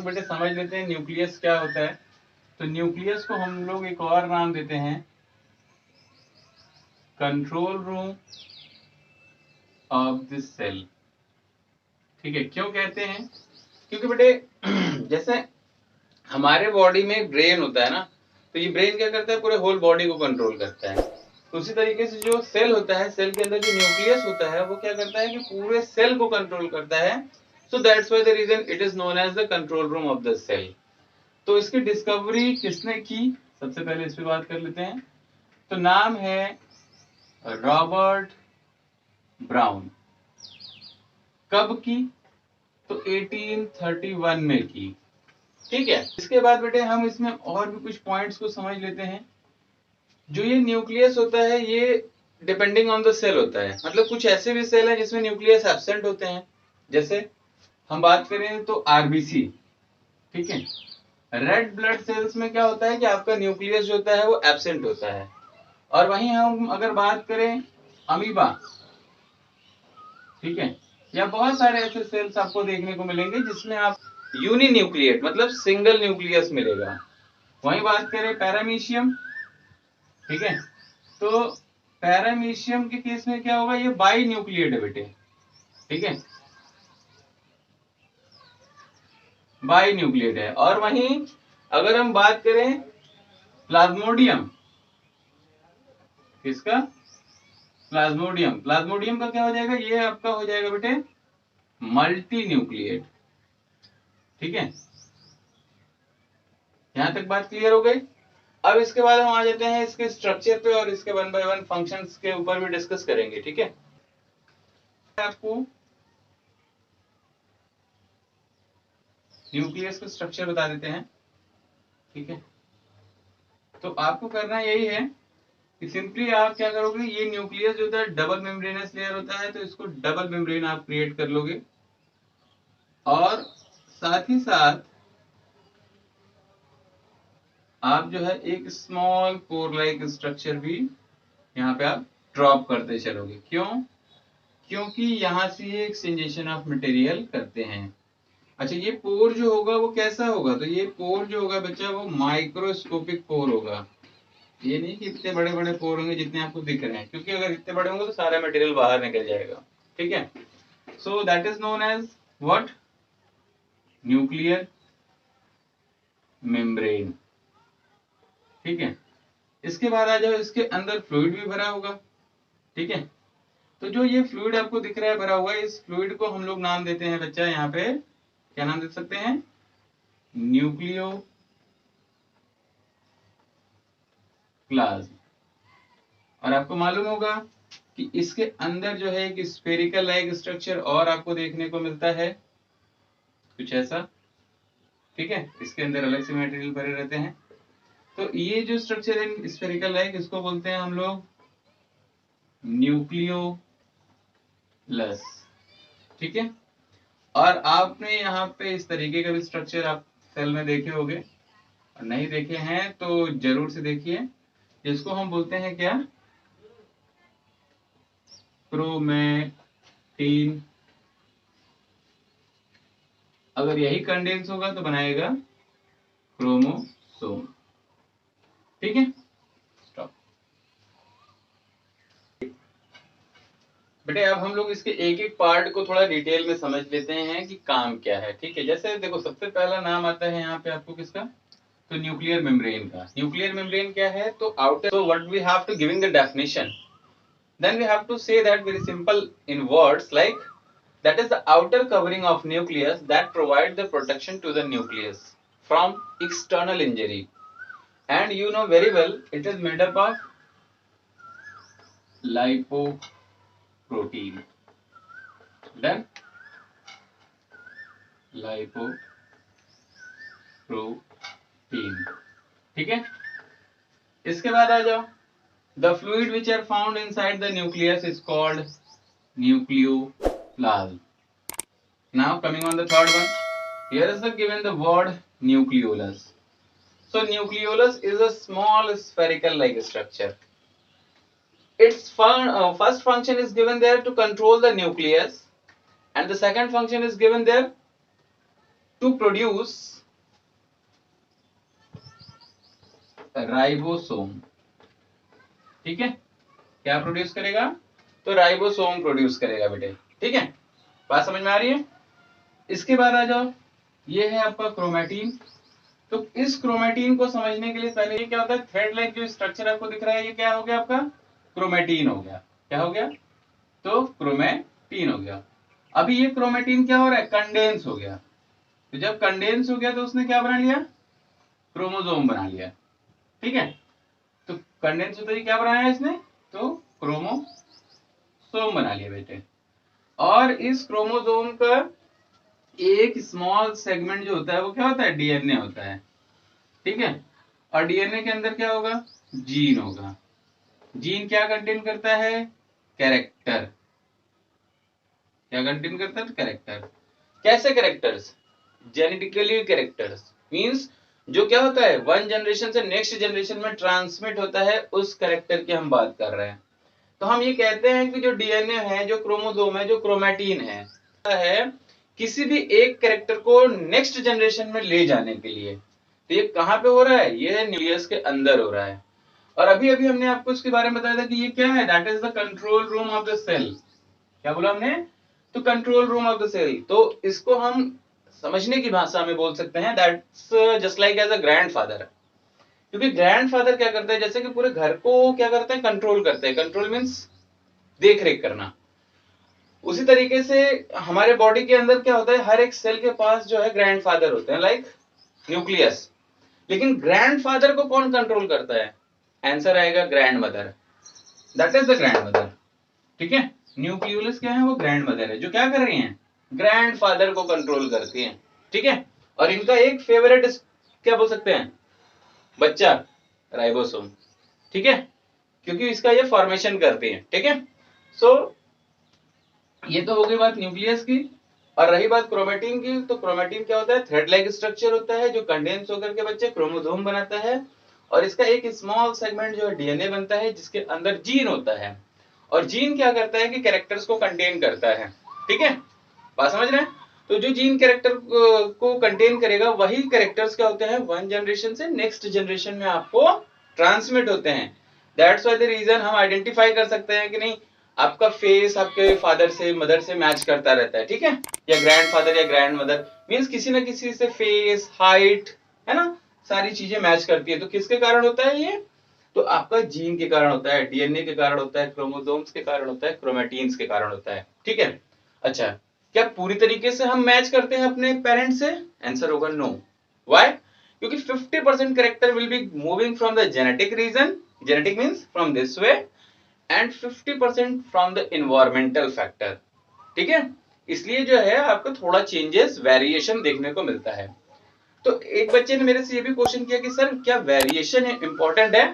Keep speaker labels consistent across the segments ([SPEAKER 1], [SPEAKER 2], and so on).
[SPEAKER 1] बेटे समझ लेते हैं न्यूक्लियस क्या होता है। तो न्यूक्लियस को हम लोग एक और नाम देते हैं control room of this cell. ठीक है, क्यों कहते हैं? क्योंकि बेटे जैसे हमारे बॉडी में ब्रेन होता है ना, तो ये ब्रेन क्या करता है, पूरे होल बॉडी को कंट्रोल करता है। तो उसी तरीके से जो सेल होता है, सेल के अंदर जो न्यूक्लियस होता है वो क्या करता है कि पूरे सेल को कंट्रोल करता है। So that's why the reason it is known as the control room of the cell. तो इसकी डिस्कवरी किसने की, सबसे पहले इस पे बात कर लेते हैं। तो नाम है रॉबर्ट ब्राउन। कब की? तो 1831 में की। ठीक है, इसके बाद बेटे हम इसमें और भी कुछ पॉइंट्स को समझ लेते हैं। जो ये न्यूक्लियस होता है ये डिपेंडिंग ऑन द सेल होता है, मतलब कुछ ऐसे भी सेल हैं जिसमें न्यूक्लियस एब्सेंट होते हैं। जैसे हम बात करें तो आरबीसी, ठीक है, रेड ब्लड सेल्स में क्या होता है कि आपका न्यूक्लियस जो होता है वो एब्सेंट होता है। और वहीं हम अगर बात करें अमीबा, ठीक है, या बहुत सारे ऐसे सेल्स आपको देखने को मिलेंगे जिसमें आप यूनिन्यूक्लिएट मतलब सिंगल न्यूक्लियस मिलेगा। वहीं बात करें पैरामीशियम, ठीक है, तो पैरामीशियम के केस में क्या होगा, ये बाई न्यूक्लिएट है बेटे, ठीक है, बाई न्यूक्लिएट है। और वहीं अगर हम बात करें प्लाज्मोडियम, किसका? प्लाज्मोडियम। प्लाज्मोडियम का क्या हो जाएगा, ये आपका हो जाएगा बेटे मल्टी न्यूक्लिएट। ठीक है, यहां तक बात क्लियर हो गई। अब इसके बाद हम आ जाते हैं इसके स्ट्रक्चर पे और इसके वन बाय वन फंक्शंस के ऊपर भी डिस्कस करेंगे। ठीक है, आपको न्यूक्लियस का स्ट्रक्चर बता देते हैं। ठीक है, तो आपको करना यही है कि सिंपली आप क्या करोगे, ये न्यूक्लियस जो होता है डबल मेम्ब्रेनस लेयर होता है, तो इसको डबल मेम्ब्रेन आप क्रिएट कर लोगे। और साथ ही साथ आप जो है एक स्मॉल पोर लाइक स्ट्रक्चर भी यहाँ पे आप ड्रॉप करते चलोगे। क्यों? क्योंकि यहाँ से ये एक्सचेंजेशन ऑफ मटेरियल करते हैं। अच्छा, ये पोर जो होगा वो कैसा होगा, तो ये पोर जो होगा बच्चा वो माइक्रोस्कोपिक पोर होगा। ये नहीं कि इतने बड़े बड़े पोर होंगे जितने आपको दिख रहे हैं, क्योंकि अगर इतने बड़े होंगे तो सारा मटेरियल बाहर निकल जाएगा। ठीक है, so that is known as what, nuclear membrane. ठीक है, इसके बाद आ जाओ, इसके अंदर फ्लूइड भी भरा होगा। ठीक है, तो जो ये फ्लूइड आपको दिख रहा है भरा हुआ, इस फ्लूइड को हम लोग नाम देते हैं बच्चा, यहाँ पे क्या नाम दे सकते हैं, न्यूक्लियो प्लाज्म। और आपको मालूम होगा कि इसके अंदर जो है एक स्फेरिकल लाइक स्ट्रक्चर और आपको देखने को मिलता है, कुछ ऐसा। ठीक है, इसके अंदर अलग से मटेरियल भरे रहते हैं। तो ये जो स्ट्रक्चर है स्फेरिकल लाइक, इसको बोलते हैं हम लोग न्यूक्लियोलस। ठीक है, और आपने यहाँ पे इस तरीके का भी स्ट्रक्चर आप सेल में देखे होंगे, और नहीं देखे हैं तो जरूर से देखिए। जिसको हम बोलते हैं क्या, क्रोमैटिन। अगर यही कंडेंस होगा तो बनाएगा क्रोमोसोम। ठीक है, स्टॉप बेटे। अब हम लोग इसके एक एक पार्ट को थोड़ा डिटेल में समझ लेते हैं कि काम क्या है। ठीक है, जैसे देखो सबसे पहला नाम आता है यहाँ पे आपको किसका, तो न्यूक्लियर मेम्ब्रेन का। न्यूक्लियर मेम्ब्रेन क्या है, तो outer, so what we have to giving the definition, then we have to say that very simple in words like that is the outer covering of nucleus that provide the protection to the nucleus from external injury, and you know very well it is made up of lipoprotein. Done, lipoprotein। ठीक है, इसके बाद आ जाओ, the fluid which are found inside the nucleus is called nucleoplasm. Now coming on the third one, here is the given the word nucleolus. So nucleolus is a small spherical like structure. Its first function is given there to control the nucleus, and the second function is given there to produce ribosome. ठीक है, क्या produce करेगा? तो ribosome produce करेगा बेटे। ठीक है, बात समझ में आ रही है? इसके बाद आ जाओ, ये है आपका क्रोमेटिन। तो इस क्रोमेटिन को समझने के लिए पहले ये क्या होता है, थ्रेड लाइक जो स्ट्रक्चर आपको दिख रहा है, ये क्या हो गया आपका? क्रोमेटिन हो गया। क्या हो गया? तो क्रोमेटिन हो गया। अभी ये क्रोमेटिन क्या हो रहा है? कंडेंस हो गया। तो जब कंडेंस हो गया तो उसने क्या बना लिया? क्रोमोसोम बना लिया। ठीक है, तो कंडेंस होते ही क्या बनाया इसने? तो क्रोमोसोम बना लिया बेटे। और इस क्रोमोसोम का एक स्मॉल सेगमेंट जो होता है वो क्या होता है? डीएनए होता है। ठीक है, और डीएनए के अंदर क्या होगा? जीन होगा। जीन क्या कंटेन करता है? कैरेक्टर। क्या कंटेन करता है? कैरेक्टर। कैसे कैरेक्टर्स? जेनेटिकली कैरेक्टर्स मींस जो क्या होता है, वन जनरेशन से नेक्स्ट जनरेशन में ट्रांसमिट होता है, उस कैरेक्टर की हम बात कर रहे हैं। तो हम ये कहते हैं कि जो डीएनए है, जो क्रोमोसोम है, जो क्रोमैटिन है किसी भी एक कैरेक्टर को नेक्स्ट जनरेशन में ले जाने के लिए। तो ये कहां पे हो रहा है? ये न्यूक्लियस के अंदर हो रहा है। और अभी अभी हमने आपको इसके बारे में बताया था कि ये क्या है? That is the control room of the cell. क्या बोला हमने? तो control room of the cell. तो इसको हम समझने की भाषा में बोल सकते हैं that's just like as a grandfather. क्योंकि ग्रैंडफादर क्या करते हैं, जैसे कि पूरे घर को क्या करते हैं? कंट्रोल करते हैं। कंट्रोल मींस देख रेख करना। उसी तरीके से हमारे बॉडी के अंदर क्या होता है, हर एक सेल के पास जो है ग्रैंडफादर होते हैं, लाइक न्यूक्लियस। लेकिन ग्रैंडफादर को कौन कंट्रोल करता है? आंसर आएगा grand mother. That is the grand mother. ठीक है, न्यूक्लियस क्या है? वो ग्रैंड मदर है, जो क्या कर रही हैं? ग्रैंडफादर को कंट्रोल करती हैं। ठीक है, और इनका एक फेवरेट क्या बोल सकते हैं? बच्चा, राइबोसोम। ठीक है, क्योंकि इसका ये फॉर्मेशन करती है। ठीक है, सो ये तो हो गई बात न्यूक्लियस की। और रही बात क्रोमेटिन की, तो क्रोमेटिन क्या होता है? थ्रेड लाइक स्ट्रक्चर होता है जो कंडेंस होकर के बच्चे क्रोमोसोम बनाता है। और इसका एक स्मॉल सेगमेंट जो है डीएनए बनता है, जिसके अंदर जीन होता है। और जीन क्या करता है कि कैरेक्टर्स को कंटेन करता है। ठीक है, बात समझ रहे हैं? तो जो जीन कैरेक्टर को कंटेन करेगा, वही कैरेक्टर्स क्या होते हैं? वन जनरेशन से नेक्स्ट जनरेशन में आपको ट्रांसमिट होते हैं। दैट्स व्हाई द रीजन हम आइडेंटिफाई कर सकते हैं कि नहीं, आपका फेस आपके फादर से, मदर से मैच करता रहता है। ठीक है, या ग्रैंडफादर या ग्रैंड मदर मीन्स किसी ना किसी से फेस, हाइट, है ना, सारी चीजें मैच करती है। तो किसके कारण होता है ये? तो आपका जीन के कारण होता है, डीएनए के कारण होता है, क्रोमोसोम्स के कारण होता है, क्रोमैटिन्स के कारण होता है। ठीक है, अच्छा, क्या पूरी तरीके से हम मैच करते हैं अपने पेरेंट्स से? आंसर होगा नो। व्हाई? क्योंकि 50% character will be moving from the genetic reason, genetic means from this way, and 50% from the environmental factor. ठीक है, इसलिए जो है आपको थोड़ा चेंजेस, वेरिएशन देखने को मिलता है। तो एक बच्चे ने मेरे से ये भी क्वेश्चन किया कि सर क्या वेरिएशन इंपॉर्टेंट है?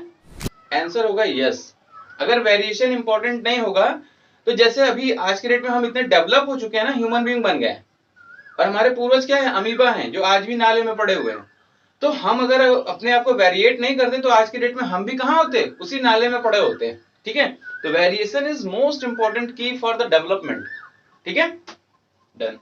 [SPEAKER 1] आंसर होगा यस। अगर वेरिएशन इंपॉर्टेंट नहीं होगा, तो जैसे अभी आज के डेट में हम इतने डेवलप हो चुके हैं ना, ह्यूमन बीइंग बन गए, और हमारे पूर्वज क्या है? अमीबा हैं, जो आज भी नाले में पड़े हुए हैं। तो हम अगर अपने आप को वेरिएट नहीं करते, तो आज के डेट में हम भी कहां होते? उसी नाले में पड़े होते। ठीक है, तो वेरिएशन इज मोस्ट इंपॉर्टेंट की फॉर द डेवलपमेंट। ठीक है, डन।